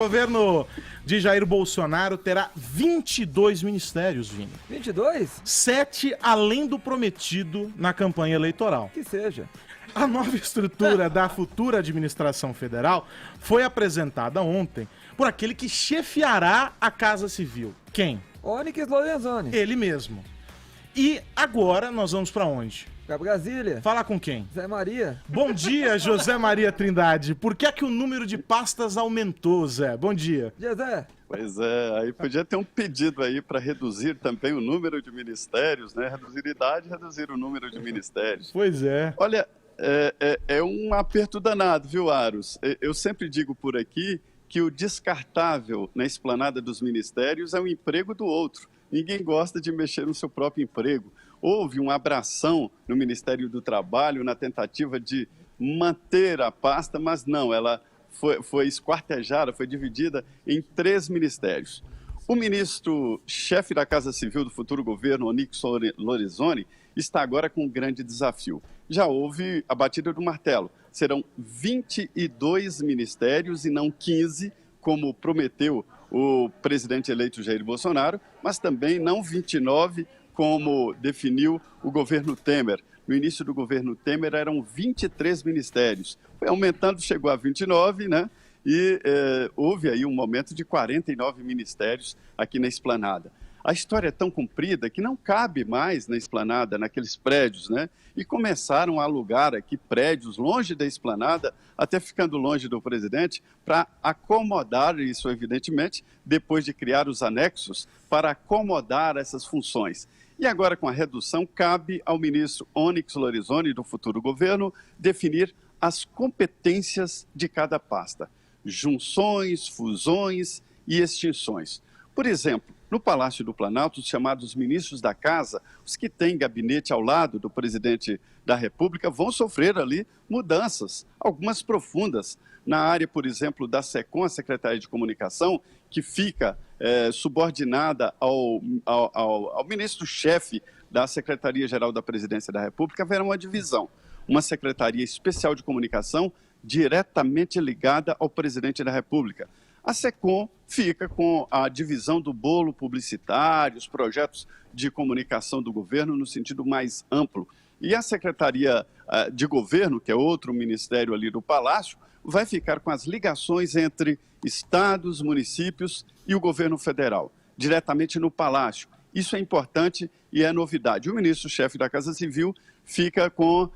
O governo de Jair Bolsonaro terá 22 ministérios, Vini. 22? 7 além do prometido na campanha eleitoral. Que seja. A nova estrutura da futura administração federal foi apresentada ontem por aquele que chefiará a Casa Civil. Quem? Onyx Lorenzoni. Ele mesmo. E agora nós vamos pra onde? Pra Brasília. Falar com quem? Zé Maria. Bom dia, José Maria Trindade. Por que é que o número de pastas aumentou, Zé? Bom dia. Dia, Zé. Pois é, aí podia ter um pedido aí para reduzir também o número de ministérios, né? Reduzir a idade, reduzir o número de ministérios. Pois é. Olha, é um aperto danado, viu, Aros? Eu sempre digo por aqui que o descartável na esplanada dos ministérios é o emprego do outro. Ninguém gosta de mexer no seu próprio emprego. Houve uma abração no Ministério do Trabalho na tentativa de manter a pasta, mas não, ela foi esquartejada, foi dividida em 3 ministérios. O ministro-chefe da Casa Civil do futuro governo, Onyx Lorenzoni, está agora com um grande desafio. Já houve a batida do martelo. Serão 22 ministérios e não 15, como prometeu o presidente eleito Jair Bolsonaro, mas também não 29, como definiu o governo Temer. No início do governo Temer eram 23 ministérios. Foi aumentando, chegou a 29, né? E houve aí um momento de 49 ministérios aqui na esplanada. A história é tão comprida que não cabe mais na esplanada, naqueles prédios, né? E começaram a alugar aqui prédios longe da esplanada, até ficando longe do presidente, para acomodar isso, evidentemente, depois de criar os anexos, para acomodar essas funções. E agora, com a redução, cabe ao ministro Onyx Lorenzoni, do futuro governo, definir as competências de cada pasta. Junções, fusões e extinções. Por exemplo, no Palácio do Planalto, os chamados ministros da Casa, os que têm gabinete ao lado do presidente da República, vão sofrer ali mudanças, algumas profundas. Na área, por exemplo, da SECOM, a Secretaria de Comunicação, que fica subordinada ao ministro-chefe da Secretaria-Geral da Presidência da República, haverá uma divisão. Uma Secretaria Especial de Comunicação diretamente ligada ao presidente da República. A SECOM fica com a divisão do bolo publicitário, os projetos de comunicação do governo no sentido mais amplo. E a Secretaria de Governo, que é outro ministério ali do Palácio, vai ficar com as ligações entre estados, municípios e o governo federal, diretamente no Palácio. Isso é importante e é novidade. O ministro-chefe da Casa Civil fica com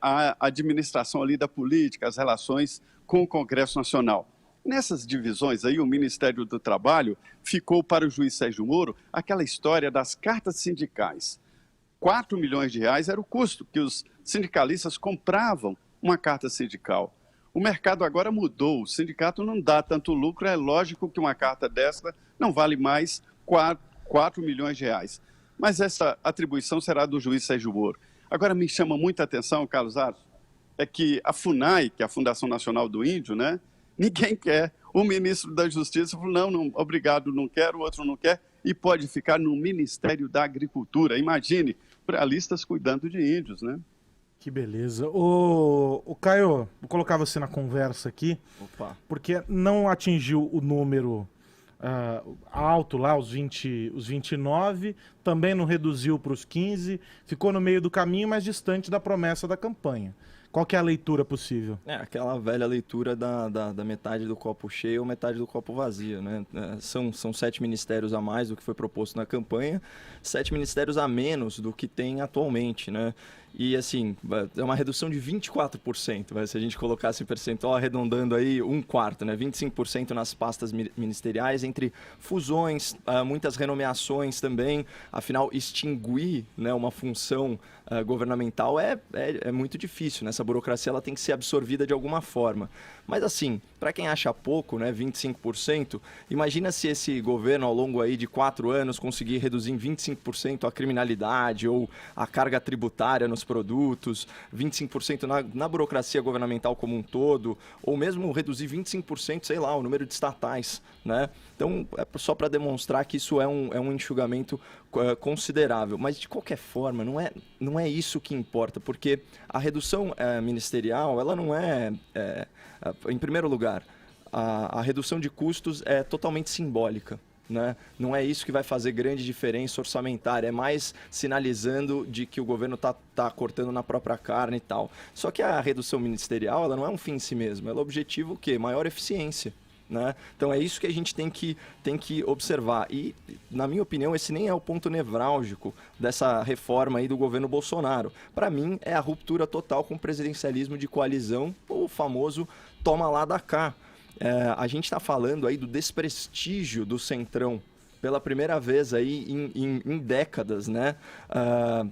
a administração ali da política, as relações com o Congresso Nacional. Nessas divisões aí, o Ministério do Trabalho ficou para o juiz Sérgio Moro aquela história das cartas sindicais. 4 milhões de reais era o custo que os sindicalistas compravam uma carta sindical. O mercado agora mudou, o sindicato não dá tanto lucro, é lógico que uma carta dessa não vale mais 4 milhões de reais. Mas essa atribuição será do juiz Sérgio Moro. Agora me chama muita atenção, Carlos Aros, é que a FUNAI, que é a Fundação Nacional do Índio, né? Ninguém quer. O ministro da Justiça falou, não, obrigado, não quero, o outro não quer, e pode ficar no Ministério da Agricultura. Imagine, pluralistas cuidando de índios, né? Que beleza. Ô Caio, vou colocar você na conversa aqui, Opa. porque não atingiu o número alto lá, os 29, também não reduziu para os 15, ficou no meio do caminho, mas distante da promessa da campanha. Qual que é a leitura possível? Aquela velha leitura da metade do copo cheio ou metade do copo vazio, né? São 7 ministérios a mais do que foi proposto na campanha, 7 ministérios a menos do que tem atualmente, né? E assim, é uma redução de 24%, se a gente colocasse em percentual arredondando aí um quarto, né? 25% nas pastas ministeriais, entre fusões, muitas renomeações também, afinal extinguir, né, uma função governamental é muito difícil, né? Essa burocracia ela tem que ser absorvida de alguma forma. Mas assim, para quem acha pouco, né, 25%, imagina se esse governo ao longo aí de 4 anos conseguir reduzir em 25% a criminalidade ou a carga tributária nos produtos, 25% na burocracia governamental como um todo, ou mesmo reduzir 25%, sei lá, o número de estatais, né? Então, é só para demonstrar que isso é um enxugamento considerável. Mas, de qualquer forma, não é isso que importa, porque a redução ministerial, ela não em primeiro lugar, a redução de custos é totalmente simbólica. Né? Não é isso que vai fazer grande diferença orçamentária, é mais sinalizando de que o governo tá cortando na própria carne e tal. Só que a redução ministerial, ela não é um fim em si mesma, ela é o objetivo o quê? Maior eficiência. Né? Então é isso que a gente tem que observar. E, na minha opinião, esse nem é o ponto nevrálgico dessa reforma aí do governo Bolsonaro. Para mim, é a ruptura total com o presidencialismo de coalizão, o famoso toma lá da cá. A gente está falando aí do desprestígio do Centrão pela primeira vez aí em décadas, né?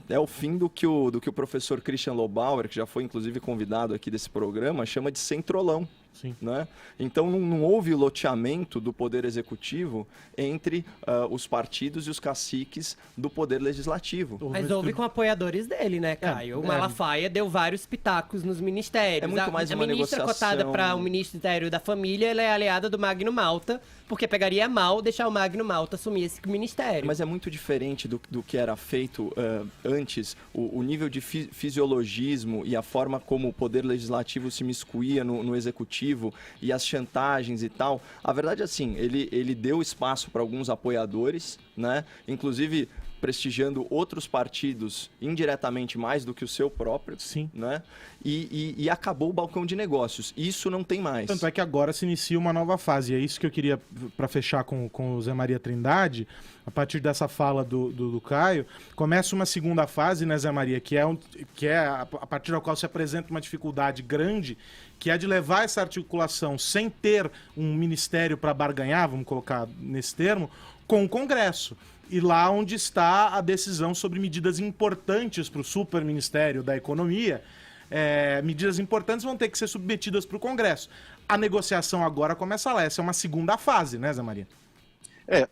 É o fim do que o professor Christian Lobauer, que já foi inclusive convidado aqui desse programa, chama de centrolão. Sim. Né? Então não houve loteamento do poder executivo entre os partidos e os caciques do poder legislativo. Mas houve com apoiadores dele, né, Caio? O Malafaia deu vários pitacos nos ministérios. É muito mais uma ministra negociação. cotada para o Ministério da Família, ela é aliada do Magno Malta, porque pegaria mal deixar o Magno Malta assumir esse ministério. Mas é muito diferente do que era feito antes. O nível de fisiologismo e a forma como o poder legislativo se miscuía no executivo e as chantagens e tal. A verdade é assim, ele deu espaço para alguns apoiadores, né? Inclusive prestigiando outros partidos indiretamente mais do que o seu próprio. Sim. Né? E acabou o balcão de negócios. Isso não tem mais. Tanto é que agora se inicia uma nova fase. E é isso que eu queria, para fechar com o Zé Maria Trindade, a partir dessa fala do Caio, começa uma segunda fase, né, Zé Maria, que é a partir da qual se apresenta uma dificuldade grande, que é de levar essa articulação sem ter um ministério para barganhar, vamos colocar nesse termo, com o Congresso. E lá onde está a decisão sobre medidas importantes para o superministério da Economia, medidas importantes vão ter que ser submetidas para o Congresso. A negociação agora começa lá. Essa é uma segunda fase, né, Zé Maria?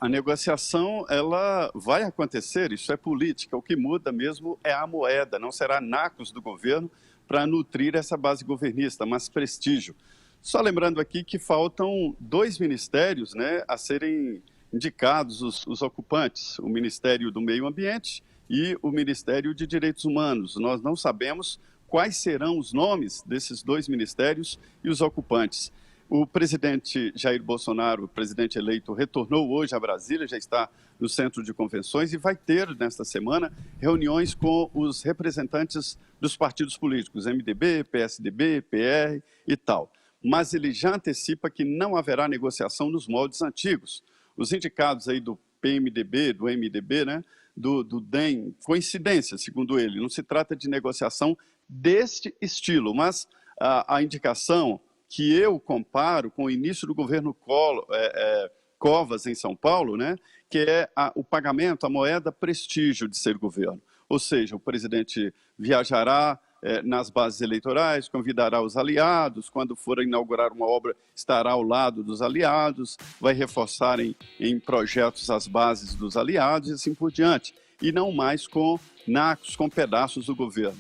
A negociação ela vai acontecer, isso é política. O que muda mesmo é a moeda, não será nacos do governo para nutrir essa base governista, mas prestígio. Só lembrando aqui que faltam 2 ministérios, né, a serem indicados os ocupantes, o Ministério do Meio Ambiente e o Ministério de Direitos Humanos. Nós não sabemos quais serão os nomes desses 2 ministérios e os ocupantes. O presidente Jair Bolsonaro, o presidente eleito, retornou hoje a Brasília, já está no centro de convenções e vai ter, nesta semana, reuniões com os representantes dos partidos políticos, MDB, PSDB, PR e tal. Mas ele já antecipa que não haverá negociação nos moldes antigos. Os indicados aí do PMDB, do MDB, né, do DEM, coincidência, segundo ele, não se trata de negociação deste estilo, mas a indicação que eu comparo com o início do governo Covas em São Paulo, né, que é o pagamento, a moeda prestígio de ser governo. Ou seja, o presidente viajará nas bases eleitorais, convidará os aliados, quando for inaugurar uma obra, estará ao lado dos aliados, vai reforçar em projetos as bases dos aliados e assim por diante. E não mais com nacos, com pedaços do governo.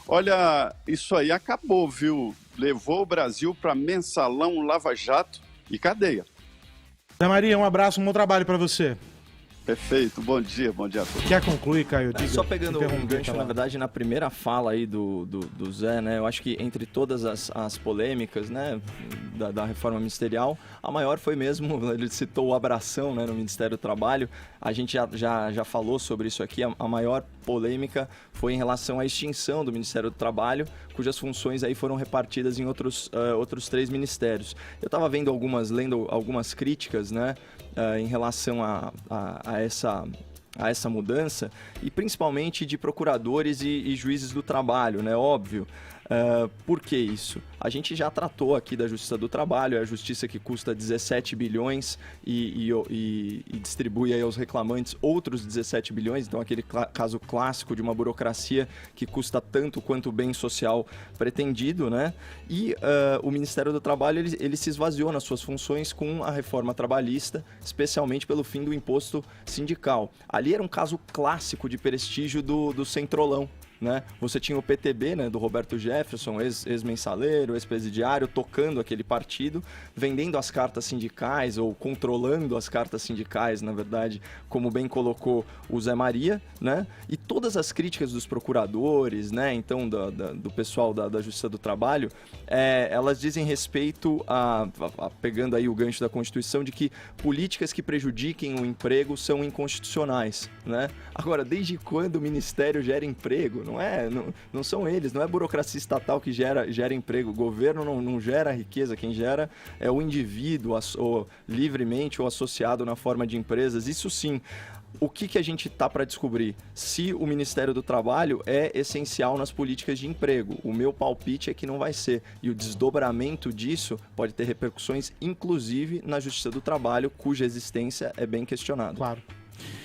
Olha, isso aí acabou, viu? Levou o Brasil para mensalão, lava-jato e cadeia. Zé Maria, um abraço, um bom trabalho para você. Perfeito, bom dia a todos. Quer concluir, Caio? Diga, só pegando um gancho, na verdade, na primeira fala aí do Zé, né? Eu acho que entre todas as polêmicas, né, da reforma ministerial, a maior foi mesmo, ele citou o abração, né, no Ministério do Trabalho. A gente já falou sobre isso aqui. A maior polêmica foi em relação à extinção do Ministério do Trabalho, cujas funções aí foram repartidas em outros 3 ministérios. Eu estava lendo algumas críticas, né, em relação a essa mudança, e principalmente de procuradores e juízes do trabalho, né? Óbvio. Por que isso? A gente já tratou aqui da Justiça do Trabalho, é a justiça que custa 17 bilhões e distribui aí aos reclamantes outros 17 bilhões, então aquele caso clássico de uma burocracia que custa tanto quanto o bem social pretendido, né? E o Ministério do Trabalho ele se esvaziou nas suas funções com a reforma trabalhista, especialmente pelo fim do imposto sindical. Ali era um caso clássico de prestígio do centrolão. né? Você tinha o PTB, né, do Roberto Jefferson, ex-mensaleiro, ex-presidiário, tocando aquele partido, vendendo as cartas sindicais ou controlando as cartas sindicais, na verdade, como bem colocou o Zé Maria, né? E todas as críticas dos procuradores, né, então do pessoal da Justiça do Trabalho, elas dizem respeito pegando aí o gancho da Constituição, de que políticas que prejudiquem o emprego são inconstitucionais, né? Agora, desde quando o Ministério gera emprego? Não são eles, não é a burocracia estatal que gera emprego. O governo não gera riqueza, quem gera é o indivíduo, ou livremente ou associado na forma de empresas. Isso sim. O que a gente está para descobrir? Se o Ministério do Trabalho é essencial nas políticas de emprego. O meu palpite é que não vai ser. E o desdobramento disso pode ter repercussões, inclusive, na Justiça do Trabalho, cuja existência é bem questionada. Claro.